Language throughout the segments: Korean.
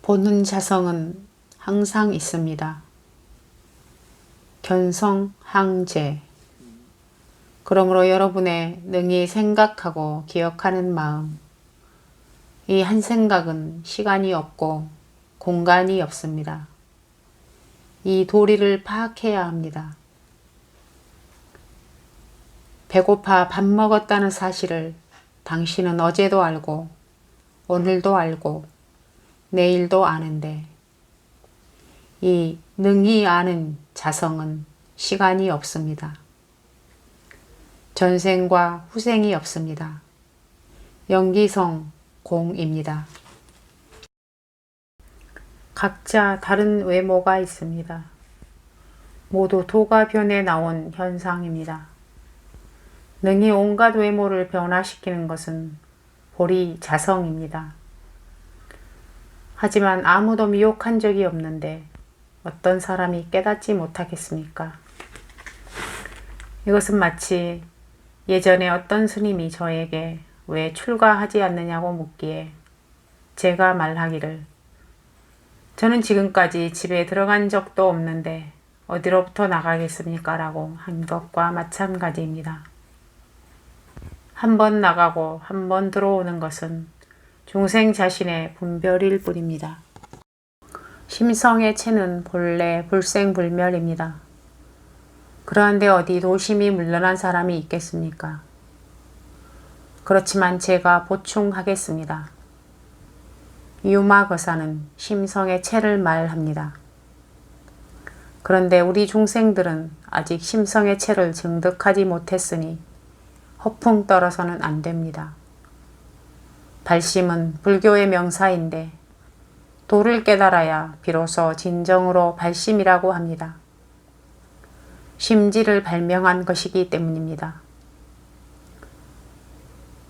보는 자성은 항상 있습니다. 견성항제. 그러므로 여러분의 능히 생각하고 기억하는 마음, 이 한 생각은 시간이 없고 공간이 없습니다. 이 도리를 파악해야 합니다. 배고파 밥 먹었다는 사실을 당신은 어제도 알고 오늘도 알고 내일도 아는데, 이 능히 아는 자성은 시간이 없습니다. 전생과 후생이 없습니다. 영기성 공입니다. 각자 다른 외모가 있습니다. 모두 도가변에 나온 현상입니다. 능히 온갖 외모를 변화시키는 것은 보리 자성입니다. 하지만 아무도 미혹한 적이 없는데 어떤 사람이 깨닫지 못하겠습니까? 이것은 마치 예전에 어떤 스님이 저에게 왜 출가하지 않느냐고 묻기에 제가 말하기를, 저는 지금까지 집에 들어간 적도 없는데 어디로부터 나가겠습니까? 라고 한 것과 마찬가지입니다. 한 번 나가고 한 번 들어오는 것은 중생 자신의 분별일 뿐입니다. 심성의 체는 본래 불생불멸입니다. 그러한데 어디 도심이 물러난 사람이 있겠습니까? 그렇지만 제가 보충하겠습니다. 유마거사는 심성의 체를 말합니다. 그런데 우리 중생들은 아직 심성의 체를 증득하지 못했으니 허풍 떨어서는 안 됩니다. 발심은 불교의 명사인데 도를 깨달아야 비로소 진정으로 발심이라고 합니다. 심지를 발명한 것이기 때문입니다.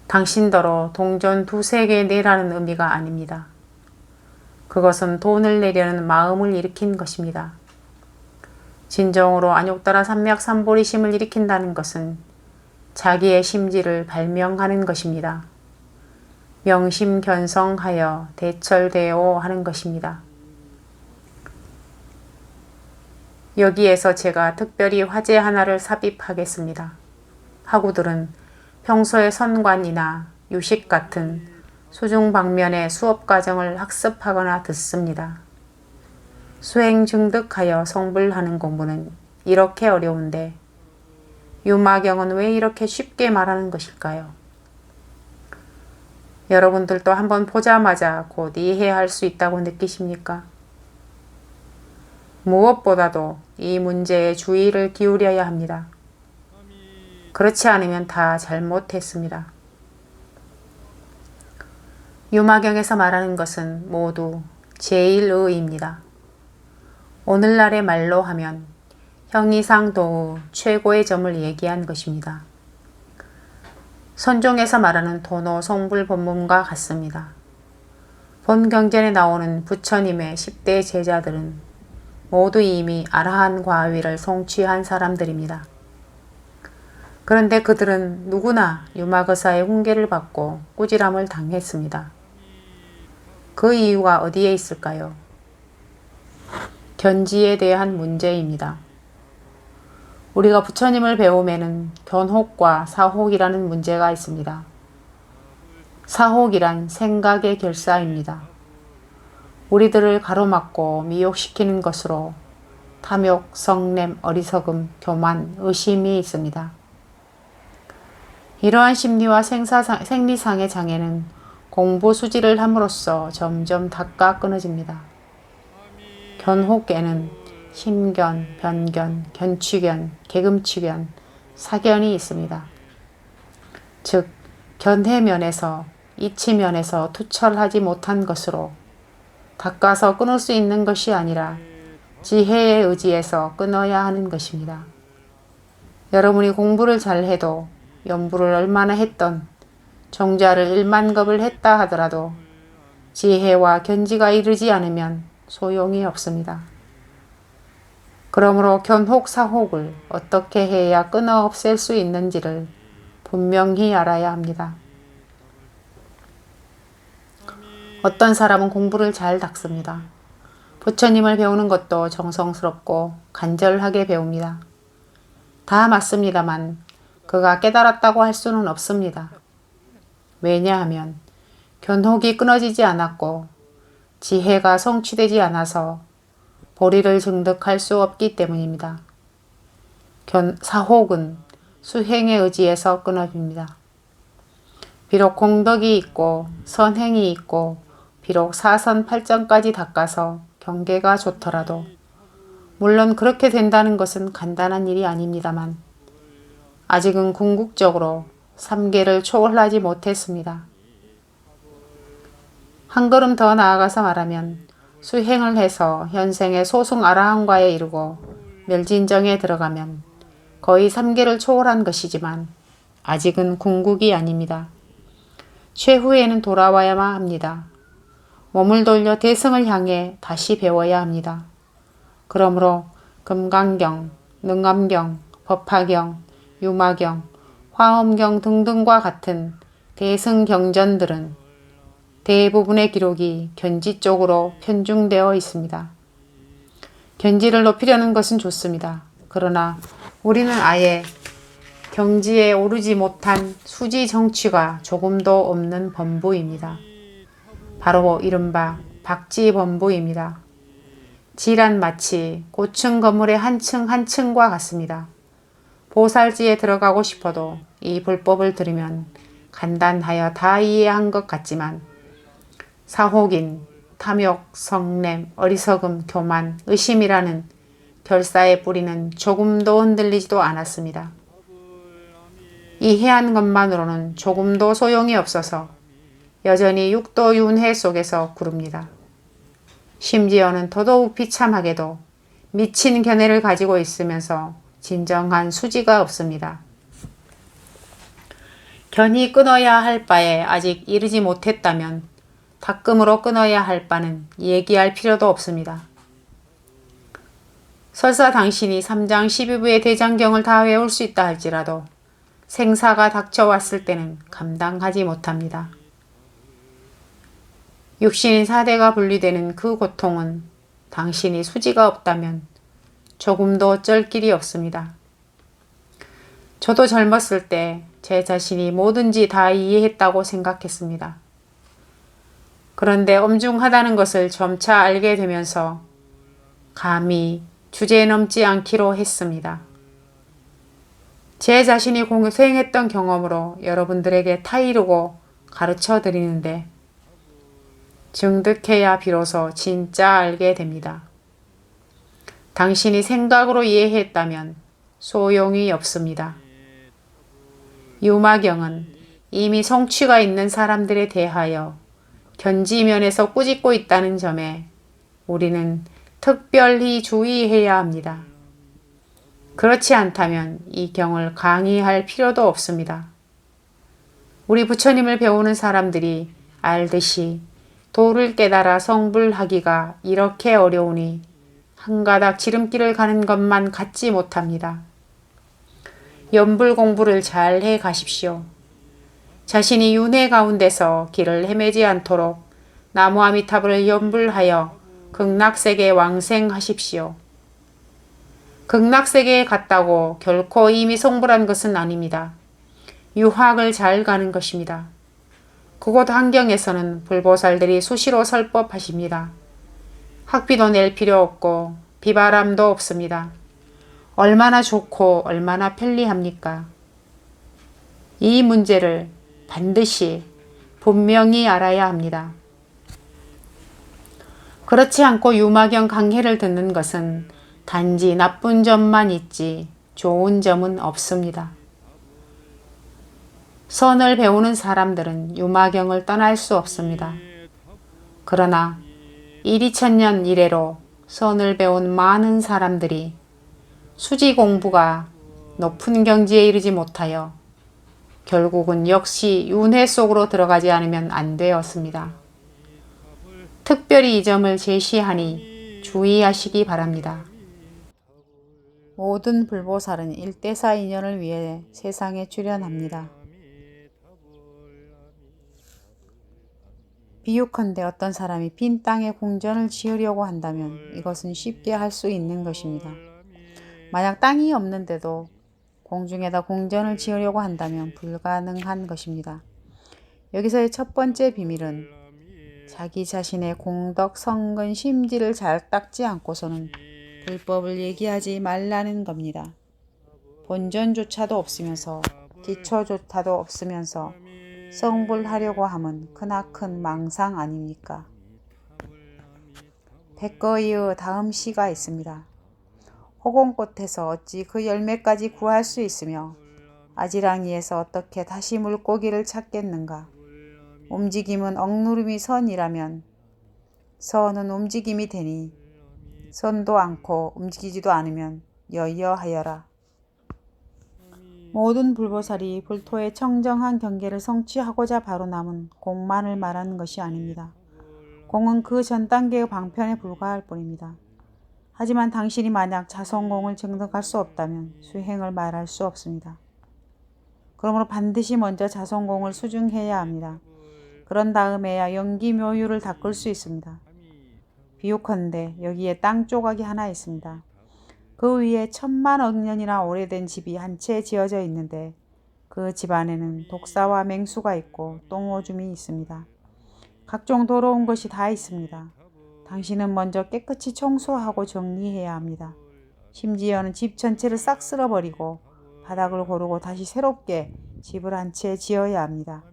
당신더러 동전 두세 개 내라는 의미가 아닙니다. 그것은 돈을 내려는 마음을 일으킨 것입니다. 진정으로 안욕따라 삼맥삼보리심을 일으킨다는 것은 자기의 심지를 발명하는 것입니다. 명심견성하여 대철대오 하는 것입니다. 여기에서 제가 특별히 화제 하나를 삽입하겠습니다. 학우들은 평소에 선관이나 유식 같은 수중 방면의 수업 과정을 학습하거나 듣습니다. 수행 증득하여 성불하는 공부는 이렇게 어려운데 유마경은 왜 이렇게 쉽게 말하는 것일까요? 여러분들도 한번 보자마자 곧 이해할 수 있다고 느끼십니까? 무엇보다도 이 문제에 주의를 기울여야 합니다. 그렇지 않으면 다 잘못했습니다. 유마경에서 말하는 것은 모두 제1의입니다. 오늘날의 말로 하면 형이상도의 최고의 점을 얘기한 것입니다. 선종에서 말하는 도노성불 법문과 같습니다. 본경전에 나오는 부처님의 10대 제자들은 모두 이미 아라한 과위를 성취한 사람들입니다. 그런데 그들은 누구나 유마거사의 훈계를 받고 꾸지람을 당했습니다. 그 이유가 어디에 있을까요? 견지에 대한 문제입니다. 우리가 부처님을 배움에는 견혹과 사혹이라는 문제가 있습니다. 사혹이란 생각의 결사입니다. 우리들을 가로막고 미혹시키는 것으로 탐욕, 성냄, 어리석음, 교만, 의심이 있습니다. 이러한 심리와 생리상의 장애는 공부 수지를 함으로써 점점 닦아 끊어집니다. 견혹에는 신견, 변견, 견취견, 계금취견, 사견이 있습니다. 즉 견해면에서 이치면에서 투철하지 못한 것으로 닦아서 끊을 수 있는 것이 아니라 지혜의 의지에서 끊어야 하는 것입니다. 여러분이 공부를 잘해도 연부를 얼마나 했던 정자를 1만겁을 했다 하더라도 지혜와 견지가 이르지 않으면 소용이 없습니다. 그러므로 견혹, 사혹을 어떻게 해야 끊어 없앨 수 있는지를 분명히 알아야 합니다. 어떤 사람은 공부를 잘 닦습니다. 부처님을 배우는 것도 정성스럽고 간절하게 배웁니다. 다 맞습니다만 그가 깨달았다고 할 수는 없습니다. 왜냐하면 견혹이 끊어지지 않았고 지혜가 성취되지 않아서 보리를 증득할 수 없기 때문입니다. 사혹은 수행에 의지해서 끊어집니다. 비록 공덕이 있고 선행이 있고 비록 사선팔전까지 닦아서 경계가 좋더라도 물론 그렇게 된다는 것은 간단한 일이 아닙니다만 아직은 궁극적으로 3계를 초월하지 못했습니다. 한 걸음 더 나아가서 말하면 수행을 해서 현생의 소승 아라한과에 이르고 멸진정에 들어가면 거의 3계를 초월한 것이지만 아직은 궁극이 아닙니다. 최후에는 돌아와야만 합니다. 몸을 돌려 대승을 향해 다시 배워야 합니다. 그러므로 금강경, 능암경, 법화경, 유마경, 화엄경 등등과 같은 대승경전들은 대부분의 기록이 견지 쪽으로 편중되어 있습니다. 견지를 높이려는 것은 좋습니다. 그러나 우리는 아예 경지에 오르지 못한 수지 정취가 조금도 없는 범부입니다. 바로 이른바 박지범부입니다. 질은 마치 고층 건물의 한 층 한 층과 같습니다. 보살지에 들어가고 싶어도 이 불법을 들으면 간단하여 다 이해한 것 같지만 사혹인, 탐욕, 성냄, 어리석음, 교만, 의심이라는 결사의 뿌리는 조금도 흔들리지도 않았습니다. 이해한 것만으로는 조금도 소용이 없어서 여전히 육도윤회 속에서 구릅니다. 심지어는 더더욱 비참하게도 미친 견해를 가지고 있으면서 진정한 수지가 없습니다. 견이 끊어야 할 바에 아직 이르지 못했다면 닦음으로 끊어야 할 바는 얘기할 필요도 없습니다. 설사 당신이 3장 12부의 대장경을 다 외울 수 있다 할지라도 생사가 닥쳐왔을 때는 감당하지 못합니다. 육신인 4대가 분리되는 그 고통은 당신이 수지가 없다면 조금도 어쩔 길이 없습니다. 저도 젊었을 때 제 자신이 뭐든지 다 이해했다고 생각했습니다. 그런데 엄중하다는 것을 점차 알게 되면서 감히 주제 넘지 않기로 했습니다. 제 자신이 수행했던 경험으로 여러분들에게 타이르고 가르쳐 드리는데 증득해야 비로소 진짜 알게 됩니다. 당신이 생각으로 이해했다면 소용이 없습니다. 유마경은 이미 성취가 있는 사람들에 대하여 견지면에서 꾸짖고 있다는 점에 우리는 특별히 주의해야 합니다. 그렇지 않다면 이 경을 강의할 필요도 없습니다. 우리 부처님을 배우는 사람들이 알듯이 도를 깨달아 성불하기가 이렇게 어려우니 한 가닥 지름길을 가는 것만 갖지 못합니다. 연불 공부를 잘 해 가십시오. 자신이 윤회 가운데서 길을 헤매지 않도록 나무아미타불을 연불하여 극락세계에 왕생하십시오. 극락세계에 갔다고 결코 이미 성불한 것은 아닙니다. 유학을 잘 가는 것입니다. 그곳 환경에서는 불보살들이 수시로 설법하십니다. 학비도 낼 필요 없고 비바람도 없습니다. 얼마나 좋고 얼마나 편리합니까? 이 문제를 반드시 분명히 알아야 합니다. 그렇지 않고 유마경 강해를 듣는 것은 단지 나쁜 점만 있지 좋은 점은 없습니다. 선을 배우는 사람들은 유마경을 떠날 수 없습니다. 그러나 1,2000년 이래로 선을 배운 많은 사람들이 수지 공부가 높은 경지에 이르지 못하여 결국은 역시 윤회 속으로 들어가지 않으면 안 되었습니다. 특별히 이 점을 제시하니 주의하시기 바랍니다. 모든 불보살은 일대사 인연을 위해 세상에 출현합니다. 비유컨대 어떤 사람이 빈 땅에 궁전을 지으려고 한다면 이것은 쉽게 할 수 있는 것입니다. 만약 땅이 없는데도 공중에다 궁전을 지으려고 한다면 불가능한 것입니다. 여기서의 첫 번째 비밀은 자기 자신의 공덕, 성근, 심지를 잘 닦지 않고서는 불법을 얘기하지 말라는 겁니다. 본전조차도 없으면서 기초조차도 없으면서 성불하려고 함은 크나큰 망상 아닙니까? 백거이의 다음 시가 있습니다. 호공꽃에서 어찌 그 열매까지 구할 수 있으며 아지랑이에서 어떻게 다시 물고기를 찾겠는가? 움직임은 억누름이 선이라면 선은 움직임이 되니 선도 않고 움직이지도 않으면 여여하여라. 모든 불보살이 불토의 청정한 경계를 성취하고자 바로 남은 공만을 말하는 것이 아닙니다. 공은 그 전 단계의 방편에 불과할 뿐입니다. 하지만 당신이 만약 자성공을 증득할 수 없다면 수행을 말할 수 없습니다. 그러므로 반드시 먼저 자성공을 수중해야 합니다. 그런 다음에야 연기묘유를 닦을 수 있습니다. 비유컨대 여기에 땅 조각이 하나 있습니다. 그 위에 1000만억 년이나 오래된 집이 한 채 지어져 있는데 그 집 안에는 독사와 맹수가 있고 똥오줌이 있습니다. 각종 더러운 것이 다 있습니다. 당신은 먼저 깨끗이 청소하고 정리해야 합니다. 심지어는 집 전체를 싹 쓸어버리고 바닥을 고르고 다시 새롭게 집을 한 채 지어야 합니다.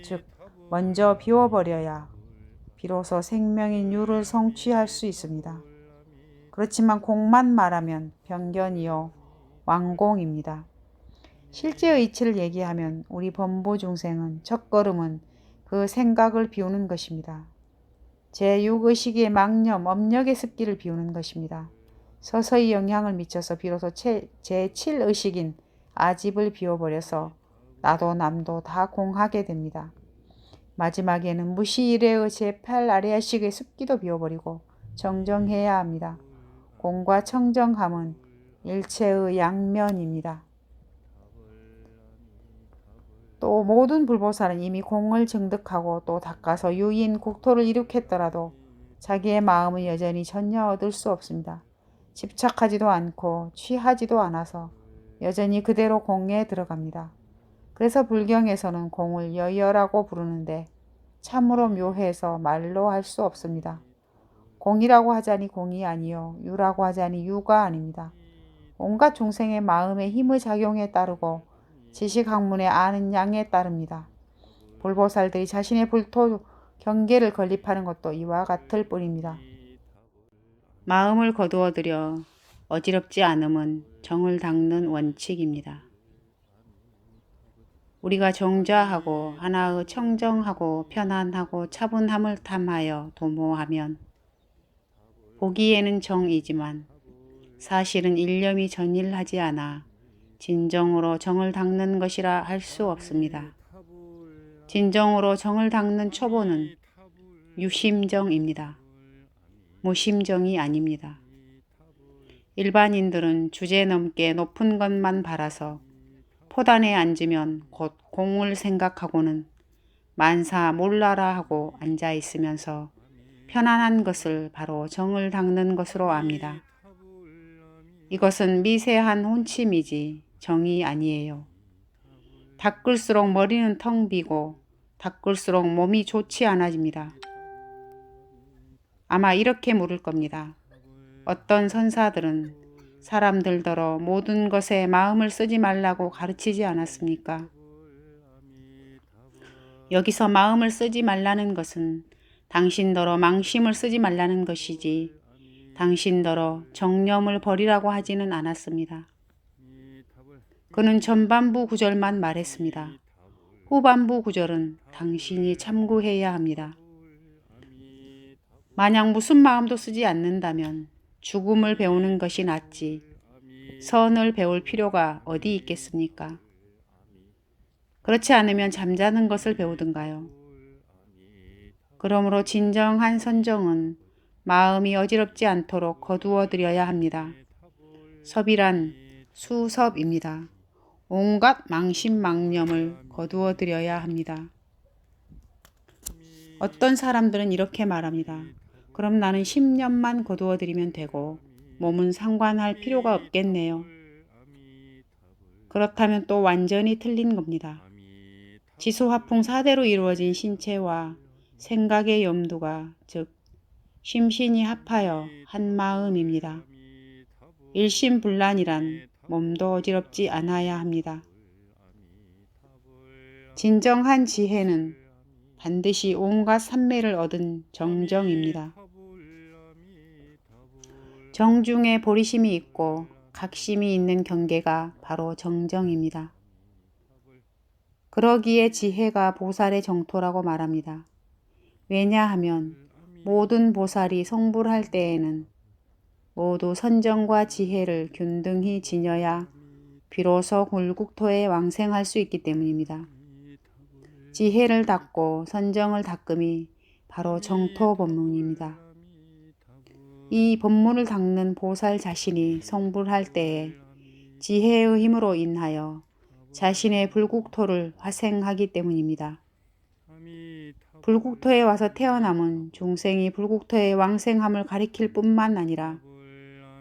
즉 먼저 비워버려야 비로소 생명인 유를 성취할 수 있습니다. 그렇지만 공만 말하면 병견이요 완공입니다. 실제의 이치를 얘기하면 우리 범부 중생은 첫걸음은 그 생각을 비우는 것입니다. 제6의식의 망념, 업력의 습기를 비우는 것입니다. 서서히 영향을 미쳐서 비로소 제7의식인 아집을 비워버려서 나도 남도 다 공하게 됩니다. 마지막에는 무시일의 제8아래의식의 습기도 비워버리고 정정해야 합니다. 공과 청정함은 일체의 양면입니다. 또 모든 불보살은 이미 공을 증득하고 또 닦아서 유인 국토를 이룩했더라도 자기의 마음은 여전히 전혀 얻을 수 없습니다. 집착하지도 않고 취하지도 않아서 여전히 그대로 공에 들어갑니다. 그래서 불경에서는 공을 여여라고 부르는데 참으로 묘해서 말로 할 수 없습니다. 공이라고 하자니 공이 아니요 유라고 하자니 유가 아닙니다. 온갖 중생의 마음의 힘의 작용에 따르고 지식학문의 아는 양에 따릅니다. 불보살들이 자신의 불토 경계를 건립하는 것도 이와 같을 뿐입니다. 마음을 거두어들여 어지럽지 않음은 정을 닦는 원칙입니다. 우리가 정좌하고 하나의 청정하고 편안하고 차분함을 탐하여 도모하면 보기에는 정이지만 사실은 일념이 전일하지 않아 진정으로 정을 닦는 것이라 할 수 없습니다. 진정으로 정을 닦는 초보는 유심정입니다. 무심정이 아닙니다. 일반인들은 주제넘게 높은 것만 바라서 포단에 앉으면 곧 공을 생각하고는 만사 몰라라 하고 앉아 있으면서 편안한 것을 바로 정을 닦는 것으로 압니다. 이것은 미세한 혼침이지 정이 아니에요. 닦을수록 머리는 텅 비고 닦을수록 몸이 좋지 않아집니다. 아마 이렇게 물을 겁니다. 어떤 선사들은 사람들더러 모든 것에 마음을 쓰지 말라고 가르치지 않았습니까? 여기서 마음을 쓰지 말라는 것은 당신더러 망심을 쓰지 말라는 것이지 당신더러 정념을 버리라고 하지는 않았습니다. 그는 전반부 구절만 말했습니다. 후반부 구절은 당신이 참고해야 합니다. 만약 무슨 마음도 쓰지 않는다면 죽음을 배우는 것이 낫지 선을 배울 필요가 어디 있겠습니까? 그렇지 않으면 잠자는 것을 배우든가요. 그러므로 진정한 선정은 마음이 어지럽지 않도록 거두어들여야 합니다. 섭이란 수섭입니다. 온갖 망심망념을 거두어들여야 합니다. 어떤 사람들은 이렇게 말합니다. 그럼 나는 10년만 거두어 드리면 되고 몸은 상관할 필요가 없겠네요. 그렇다면 또 완전히 틀린 겁니다. 지수화풍 4대로 이루어진 신체와 생각의 염두가 즉 심신이 합하여 한 마음입니다. 일심불란이란 몸도 어지럽지 않아야 합니다. 진정한 지혜는 반드시 온갖 삼매를 얻은 정정입니다. 정중에 보리심이 있고 각심이 있는 경계가 바로 정정입니다. 그러기에 지혜가 보살의 정토라고 말합니다. 왜냐하면 모든 보살이 성불할 때에는 모두 선정과 지혜를 균등히 지녀야 비로소 굴국토에 왕생할 수 있기 때문입니다. 지혜를 닦고 선정을 닦음이 바로 정토 법문입니다. 이 법문을 닦는 보살 자신이 성불할 때에 지혜의 힘으로 인하여 자신의 불국토를 화생하기 때문입니다. 불국토에 와서 태어남은 중생이 불국토의 왕생함을 가리킬 뿐만 아니라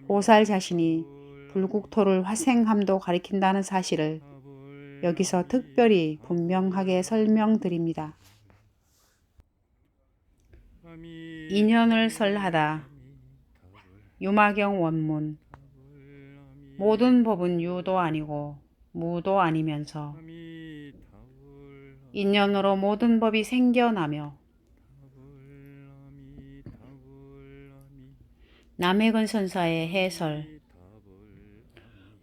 보살 자신이 불국토를 화생함도 가리킨다는 사실을 여기서 특별히 분명하게 설명드립니다. 인연을 설하다. 유마경 원문. 모든 법은 유도 아니고 무도 아니면서 인연으로 모든 법이 생겨나며 남해근 선사의 해설.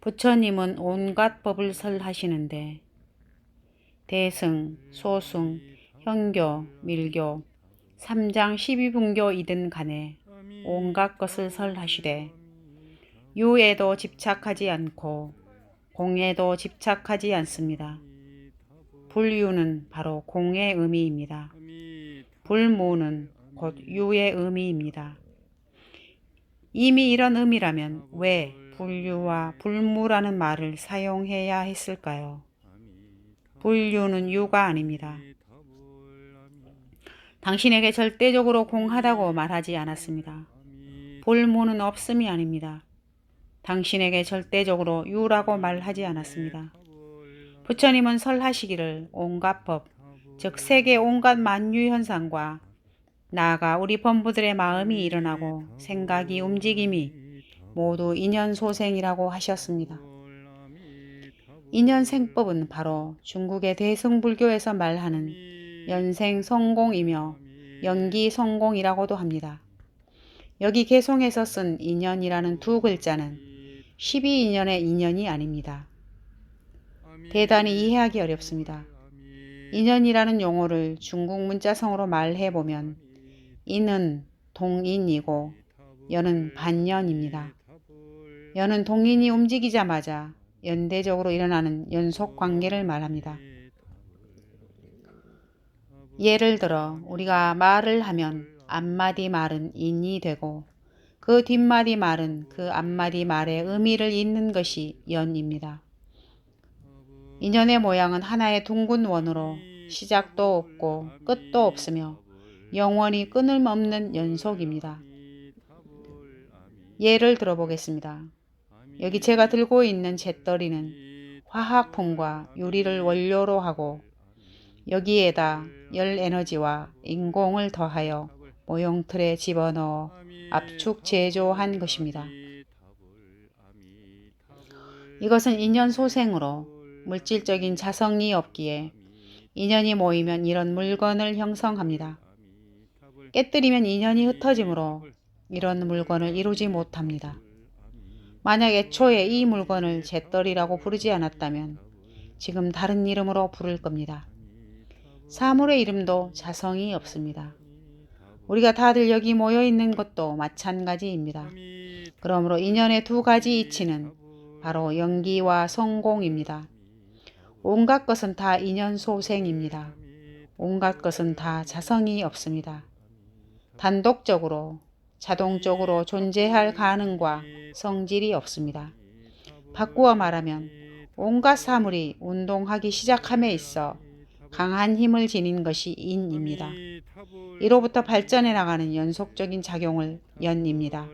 부처님은 온갖 법을 설하시는데 대승, 소승, 현교, 밀교, 3장 12분교이든 간에 온갖 것을 설하시되 유에도 집착하지 않고 공에도 집착하지 않습니다. 불유는 바로 공의 의미입니다. 불무는 곧 유의 의미입니다. 이미 이런 의미라면 왜 불유와 불무라는 말을 사용해야 했을까요? 불유는 유가 아닙니다. 당신에게 절대적으로 공하다고 말하지 않았습니다. 불무는 없음이 아닙니다. 당신에게 절대적으로 유라고 말하지 않았습니다. 부처님은 설하시기를 온갖 법, 즉 세계 온갖 만유 현상과 나아가 우리 범부들의 마음이 일어나고 생각이 움직임이 모두 인연소생이라고 하셨습니다. 인연생법은 바로 중국의 대승불교에서 말하는 연생성공이며 연기성공이라고도 합니다. 여기 개송에서 쓴 인연이라는 두 글자는 12인연의 인연이 아닙니다. 대단히 이해하기 어렵습니다. 인연이라는 용어를 중국 문자성으로 말해보면 인은 동인이고 연은 반연입니다. 연은 동인이 움직이자마자 연대적으로 일어나는 연속관계를 말합니다. 예를 들어 우리가 말을 하면 앞마디 말은 인이 되고 그 뒷마디 말은 그 앞마디 말의 의미를 잇는 것이 연입니다. 인연의 모양은 하나의 둥근 원으로 시작도 없고 끝도 없으며 영원히 끊임없는 연속입니다. 예를 들어보겠습니다. 여기 제가 들고 있는 잿더리는 화학풍과 유리를 원료로 하고 여기에다 열 에너지와 인공을 더하여 모형틀에 집어넣어 압축 제조한 것입니다. 이것은 인연 소생으로 물질적인 자성이 없기에 인연이 모이면 이런 물건을 형성합니다. 깨뜨리면 인연이 흩어지므로 이런 물건을 이루지 못합니다. 만약 애초에 이 물건을 잿더리라고 부르지 않았다면 지금 다른 이름으로 부를 겁니다. 사물의 이름도 자성이 없습니다. 우리가 다들 여기 모여 있는 것도 마찬가지입니다. 그러므로 인연의 두 가지 이치는 바로 연기와 성공입니다. 온갖 것은 다 인연소생입니다. 온갖 것은 다 자성이 없습니다. 단독적으로 자동적으로 존재할 가능과 성질이 없습니다. 바꾸어 말하면 온갖 사물이 운동하기 시작함에 있어 강한 힘을 지닌 것이 인입니다. 이로부터 발전해 나가는 연속적인 작용을 연입니다.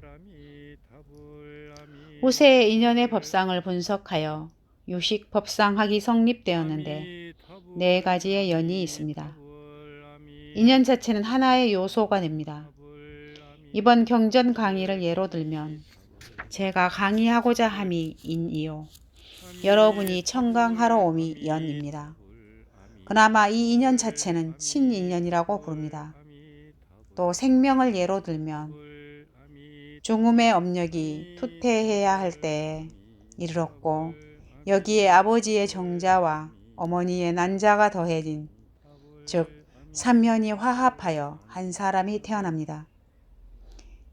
후세의 인연의 법상을 분석하여 유식 법상학이 성립되었는데 4가지의 연이 있습니다. 인연 자체는 하나의 요소가 됩니다. 이번 경전 강의를 예로 들면 제가 강의하고자 함이 인이요. 여러분이 청강하러 옴이 연입니다. 그나마 이 인연 자체는 친인연이라고 부릅니다. 또 생명을 예로 들면 중음의 업력이 투퇴해야 할 때에 이르렀고 여기에 아버지의 정자와 어머니의 난자가 더해진 즉 삼연이 화합하여 한 사람이 태어납니다.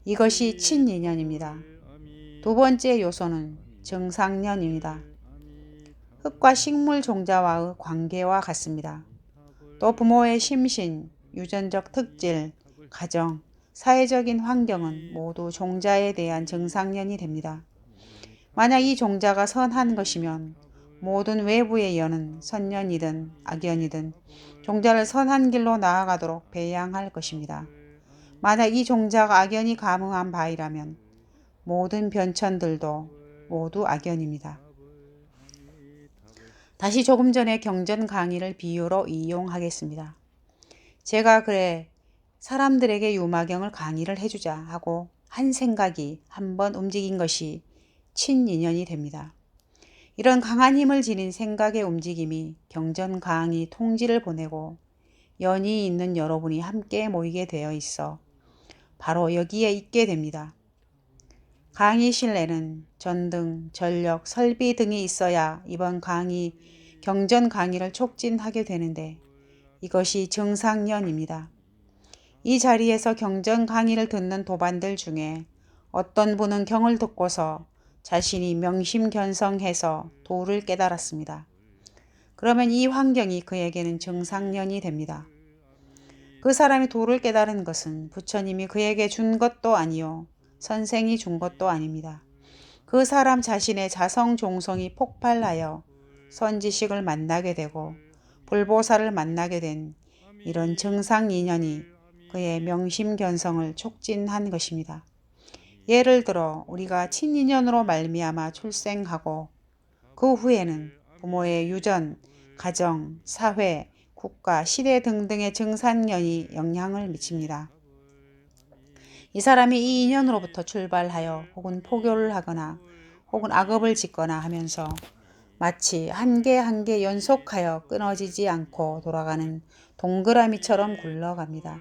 이것이 친인연입니다. 두 번째 요소는 정상연입니다. 흙과 식물 종자와의 관계와 같습니다. 또 부모의 심신, 유전적 특질, 가정, 사회적인 환경은 모두 종자에 대한 정상연이 됩니다. 만약 이 종자가 선한 것이면 모든 외부의 연은 선연이든 악연이든 종자를 선한 길로 나아가도록 배양할 것입니다. 만약 이 종자가 악연이 감응한 바이라면 모든 변천들도 모두 악연입니다. 다시 조금 전에 경전 강의를 비유로 이용하겠습니다. 제가 그래 사람들에게 유마경을 강의를 해주자 하고 한 생각이 한번 움직인 것이 친인연이 됩니다. 이런 강한 힘을 지닌 생각의 움직임이 경전 강의 통지를 보내고 연이 있는 여러분이 함께 모이게 되어 있어 바로 여기에 있게 됩니다. 강의실에는 전등, 전력, 설비 등이 있어야 이번 강의, 경전 강의를 촉진하게 되는데 이것이 정상연입니다. 이 자리에서 경전 강의를 듣는 도반들 중에 어떤 분은 경을 듣고서 자신이 명심견성해서 도를 깨달았습니다. 그러면 이 환경이 그에게는 정상연이 됩니다. 그 사람이 도를 깨달은 것은 부처님이 그에게 준 것도 아니요 선생이 준 것도 아닙니다. 그 사람 자신의 자성종성이 폭발하여 선지식을 만나게 되고 불보살을 만나게 된 이런 정상인연이 그의 명심견성을 촉진한 것입니다. 예를 들어 우리가 친인연으로 말미암아 출생하고 그 후에는 부모의 유전, 가정, 사회, 국가, 시대 등등의 정상연이 영향을 미칩니다. 이 사람이 이 인연으로부터 출발하여 혹은 포교를 하거나 혹은 악업을 짓거나 하면서 마치 한 개 한 개 연속하여 끊어지지 않고 돌아가는 동그라미처럼 굴러갑니다.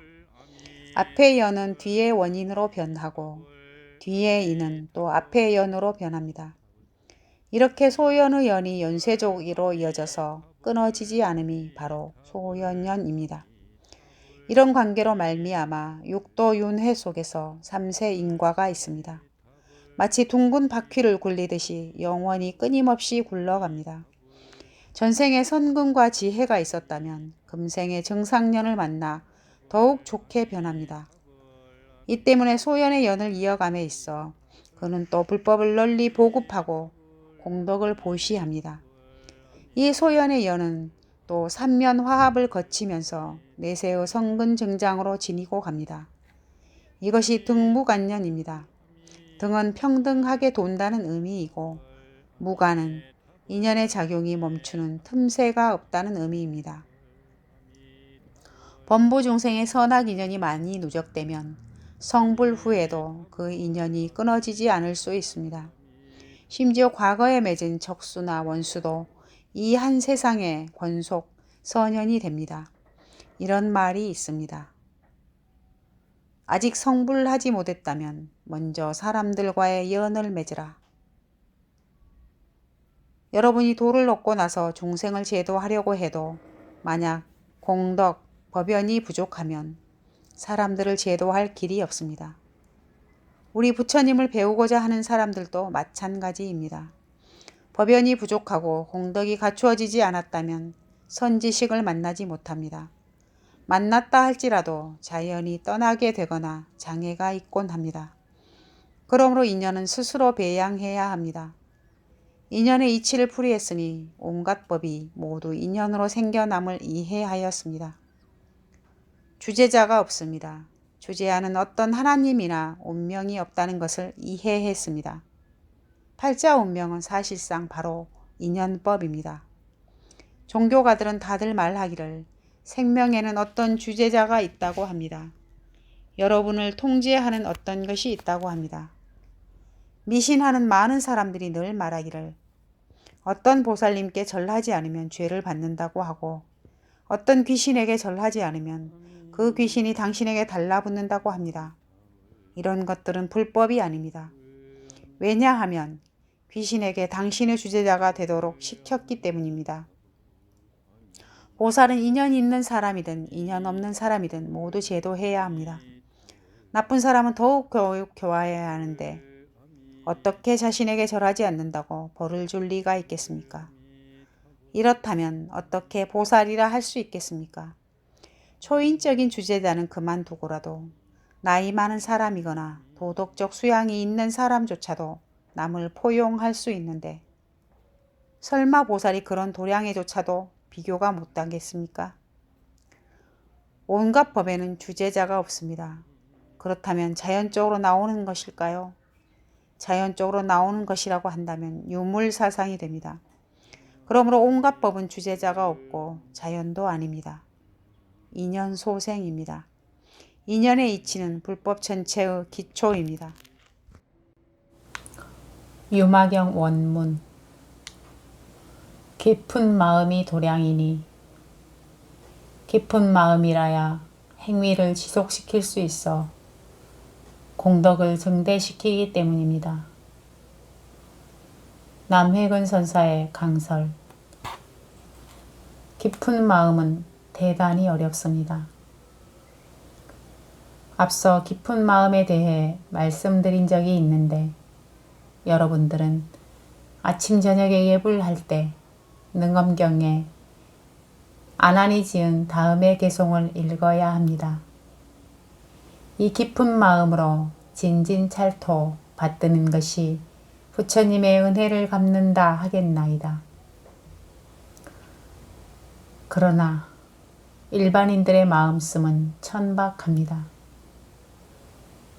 앞의 연은 뒤의 원인으로 변하고 뒤의 인은 또 앞의 연으로 변합니다. 이렇게 소연의 연이 연쇄적으로 이어져서 끊어지지 않음이 바로 소연연입니다. 이런 관계로 말미암아 육도 윤회 속에서 3세 인과가 있습니다. 마치 둥근 바퀴를 굴리듯이 영원히 끊임없이 굴러갑니다. 전생에 선근과 지혜가 있었다면 금생에 정상연을 만나 더욱 좋게 변합니다. 이 때문에 소연의 연을 이어감에 있어 그는 또 불법을 널리 보급하고 공덕을 보시합니다. 이 소연의 연은 또 삼면 화합을 거치면서 내세의 성근 정장으로 지니고 갑니다. 이것이 등무간연입니다. 등은 평등하게 돈다는 의미이고 무간은 인연의 작용이 멈추는 틈새가 없다는 의미입니다. 범부 중생의 선악 인연이 많이 누적되면 성불 후에도 그 인연이 끊어지지 않을 수 있습니다. 심지어 과거에 맺은 적수나 원수도 이 한 세상의 권속 선연이 됩니다. 이런 말이 있습니다. 아직 성불하지 못했다면 먼저 사람들과의 연을 맺으라. 여러분이 도를 얻고 나서 중생을 제도하려고 해도 만약 공덕, 법연이 부족하면 사람들을 제도할 길이 없습니다. 우리 부처님을 배우고자 하는 사람들도 마찬가지입니다. 법연이 부족하고 공덕이 갖추어지지 않았다면 선지식을 만나지 못합니다. 만났다 할지라도 자연히 떠나게 되거나 장애가 있곤 합니다. 그러므로 인연은 스스로 배양해야 합니다. 인연의 이치를 풀이했으니 온갖 법이 모두 인연으로 생겨남을 이해하였습니다. 주제자가 없습니다. 주제하는 어떤 하나님이나 운명이 없다는 것을 이해했습니다. 팔자 운명은 사실상 바로 인연법입니다. 종교가들은 다들 말하기를 생명에는 어떤 주제자가 있다고 합니다. 여러분을 통제하는 어떤 것이 있다고 합니다. 미신하는 많은 사람들이 늘 말하기를 어떤 보살님께 절하지 않으면 죄를 받는다고 하고 어떤 귀신에게 절하지 않으면 그 귀신이 당신에게 달라붙는다고 합니다. 이런 것들은 불법이 아닙니다. 왜냐하면 귀신에게 당신의 주제자가 되도록 시켰기 때문입니다. 보살은 인연 있는 사람이든 인연 없는 사람이든 모두 제도해야 합니다. 나쁜 사람은 더욱 교화해야 하는데 어떻게 자신에게 절하지 않는다고 벌을 줄 리가 있겠습니까? 이렇다면 어떻게 보살이라 할 수 있겠습니까? 초인적인 주제자는 그만두고라도 나이 많은 사람이거나 도덕적 수양이 있는 사람조차도 남을 포용할 수 있는데 설마 보살이 그런 도량에조차도 비교가 못하겠습니까? 온갖 법에는 주제자가 없습니다. 그렇다면 자연적으로 나오는 것일까요? 자연적으로 나오는 것이라고 한다면 유물사상이 됩니다. 그러므로 온갖 법은 주제자가 없고 자연도 아닙니다. 인연 소생입니다. 인연의 이치는 불법 전체의 기초입니다. 유마경 원문. 깊은 마음이 도량이니 깊은 마음이라야 행위를 지속시킬 수 있어 공덕을 증대시키기 때문입니다. 남회근 선사의 강설. 깊은 마음은 대단히 어렵습니다. 앞서 깊은 마음에 대해 말씀드린 적이 있는데 여러분들은 아침 저녁에 예불할 때 능엄경에 아난이 지은 다음의 개송을 읽어야 합니다. 이 깊은 마음으로 진진찰토 받드는 것이 부처님의 은혜를 갚는다 하겠나이다. 그러나 일반인들의 마음씀은 천박합니다.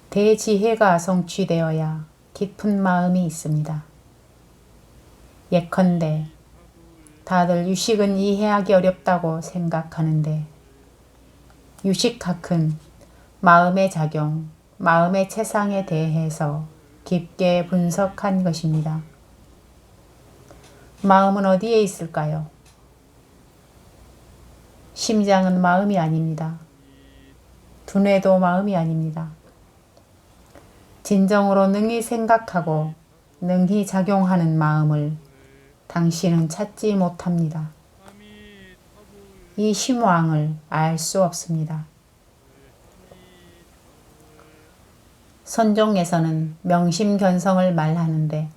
대지혜가 성취되어야 깊은 마음이 있습니다. 예컨대 다들 유식은 이해하기 어렵다고 생각하는데 유식학은 마음의 작용, 마음의 체상에 대해서 깊게 분석한 것입니다. 마음은 어디에 있을까요? 심장은 마음이 아닙니다. 두뇌도 마음이 아닙니다. 진정으로 능히 생각하고 능히 작용하는 마음을 당신은 찾지 못합니다. 이 심왕을 알 수 없습니다. 선종에서는 명심견성을 말하는데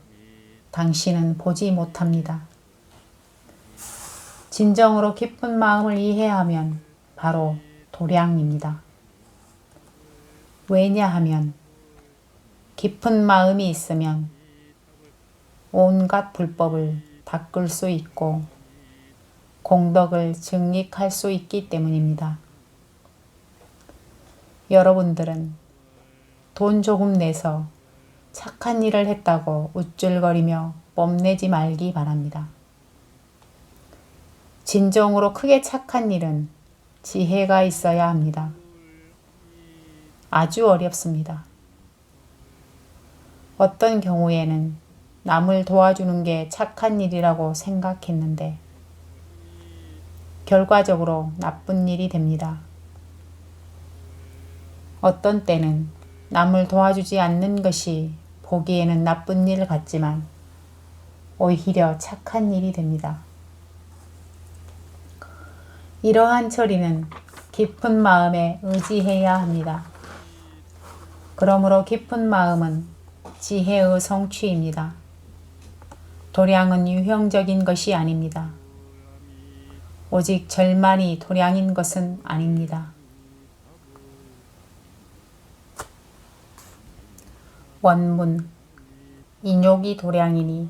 당신은 보지 못합니다. 진정으로 깊은 마음을 이해하면 바로 도량입니다. 왜냐하면 깊은 마음이 있으면 온갖 불법을 닦을 수 있고 공덕을 증익할 수 있기 때문입니다. 여러분들은 돈 조금 내서 착한 일을 했다고 우쭐거리며 뽐내지 말기 바랍니다. 진정으로 크게 착한 일은 지혜가 있어야 합니다. 아주 어렵습니다. 어떤 경우에는 남을 도와주는 게 착한 일이라고 생각했는데 결과적으로 나쁜 일이 됩니다. 어떤 때는 남을 도와주지 않는 것이 보기에는 나쁜 일 같지만 오히려 착한 일이 됩니다. 이러한 처리는 깊은 마음에 의지해야 합니다. 그러므로 깊은 마음은 지혜의 성취입니다. 도량은 유형적인 것이 아닙니다. 오직 절만이 도량인 것은 아닙니다. 원문. 인욕이 도량이니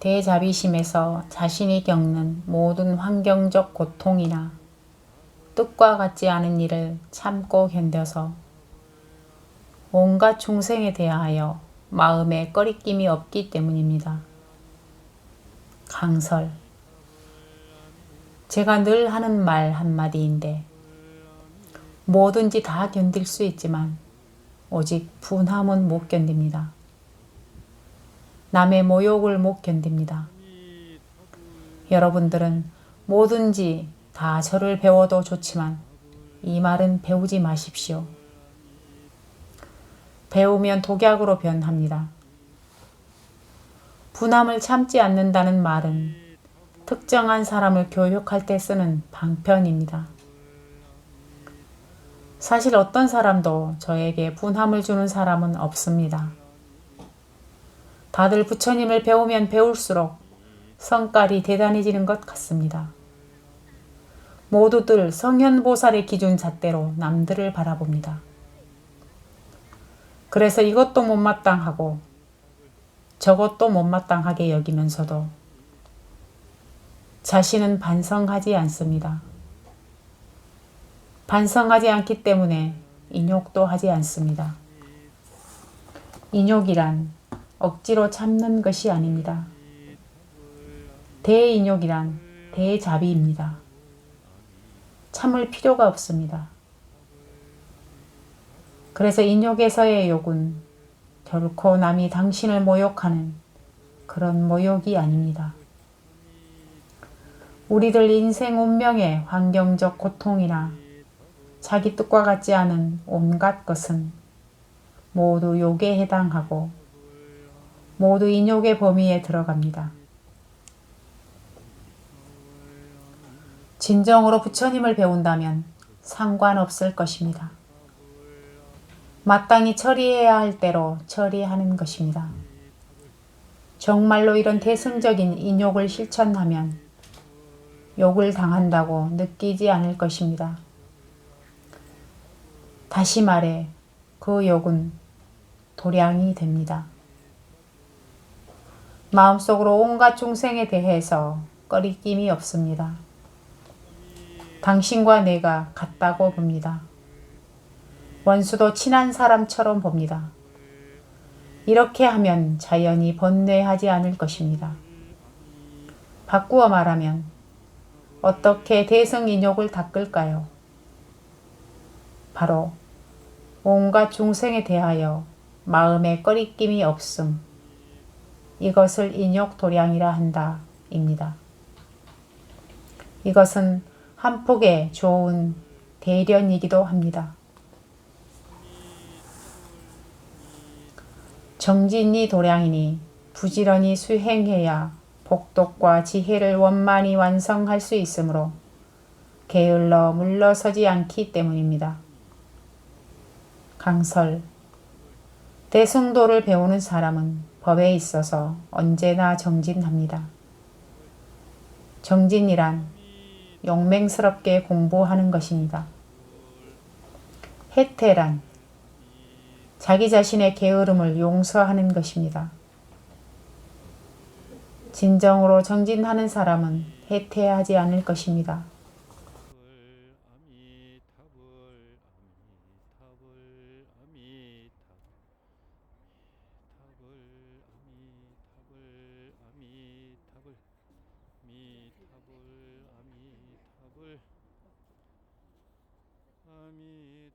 대자비심에서 자신이 겪는 모든 환경적 고통이나 뜻과 같지 않은 일을 참고 견뎌서 온갖 중생에 대하여 마음에 꺼리낌이 없기 때문입니다. 강설. 제가 늘 하는 말 한마디인데 뭐든지 다 견딜 수 있지만 오직 분함은 못 견딥니다. 남의 모욕을 못 견딥니다. 여러분들은 뭐든지 다 저를 배워도 좋지만 이 말은 배우지 마십시오. 배우면 독약으로 변합니다. 분함을 참지 않는다는 말은 특정한 사람을 교육할 때 쓰는 방편입니다. 사실 어떤 사람도 저에게 분함을 주는 사람은 없습니다. 다들 부처님을 배우면 배울수록 성깔이 대단해지는 것 같습니다. 모두들 성현보살의 기준 잣대로 남들을 바라봅니다. 그래서 이것도 못마땅하고 저것도 못마땅하게 여기면서도 자신은 반성하지 않습니다. 반성하지 않기 때문에 인욕도 하지 않습니다. 인욕이란 억지로 참는 것이 아닙니다. 대인욕이란 대자비입니다. 참을 필요가 없습니다. 그래서 인욕에서의 욕은 결코 남이 당신을 모욕하는 그런 모욕이 아닙니다. 우리들 인생 운명의 환경적 고통이나 자기 뜻과 같지 않은 온갖 것은 모두 욕에 해당하고 모두 인욕의 범위에 들어갑니다. 진정으로 부처님을 배운다면 상관없을 것입니다. 마땅히 처리해야 할 대로 처리하는 것입니다. 정말로 이런 대승적인 인욕을 실천하면 욕을 당한다고 느끼지 않을 것입니다. 다시 말해 그 욕은 도량이 됩니다. 마음속으로 온갖 중생에 대해서 꺼리낌이 없습니다. 당신과 내가 같다고 봅니다. 원수도 친한 사람처럼 봅니다. 이렇게 하면 자연히 번뇌하지 않을 것입니다. 바꾸어 말하면 어떻게 대승인욕을 닦을까요? 바로 온갖 중생에 대하여 마음에 꺼리낌이 없음. 이것을 인욕도량이라 한다 입니다. 이것은 한폭의 좋은 대련이기도 합니다. 정진이 도량이니 부지런히 수행해야 복덕과 지혜를 원만히 완성할 수 있으므로 게을러 물러서지 않기 때문입니다. 강설. 대승도를 배우는 사람은 법에 있어서 언제나 정진합니다. 정진이란 용맹스럽게 공부하는 것입니다. 해태란 자기 자신의 게으름을 용서하는 것입니다. 진정으로 정진하는 사람은 해태하지 않을 것입니다. 아미타불